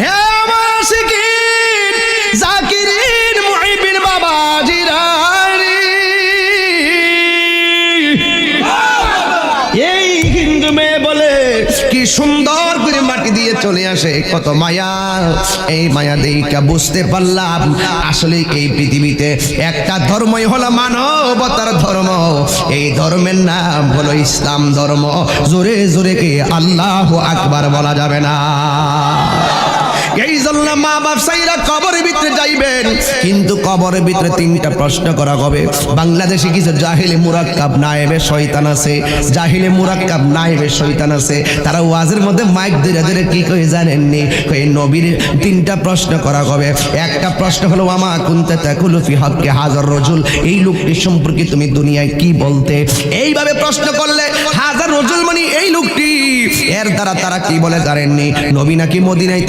হে আমার আশিকিন জাকিরিন মুহিবিন বাবাজিরা, এই হিন্দু মেয়ে বলে কি সুন্দর করে মাটি দিয়ে চলে আসে, কত মায়া। এই মায়া দেখা বুঝতে পারলাম আসলে এই পৃথিবীতে একটা ধর্মই হলো মানবতার ধর্ম। এই ধর্মের নাম হলো ইসলাম ধর্ম। জোরে জোরে কে আল্লাহু আকবার বলা যাবে না? এই জন্য মা বাপ সাইরা কবরের ভিতরে যাইবেন, কিন্তু কবরের ভিতরে তিনটা প্রশ্ন করা হবে। বাংলাদেশে কিছু জাহিলে মুরাক্কাব নায়েবে শয়তান আছে, জাহিলে মুরাক্কাব নায়েবে শয়তান আছে। তারা ওয়াজের মধ্যে মাইক ধরে ধরে কি কই জানেননি? কই নবীর তিনটা প্রশ্ন করা হবে। একটা প্রশ্ন হলো ওয়ামা কুনতা তাকুলু ফি হাক্কি হাজার রাজুল, এই লোকটি সম্পর্কে তুমি দুনিয়ায় কি বলতে? এইভাবে প্রশ্ন করলে হাজার রাজুল মানে এই লোকটি, এর দ্বারা তারা কি বলে জানেননি? নবী নাকি মদিনায়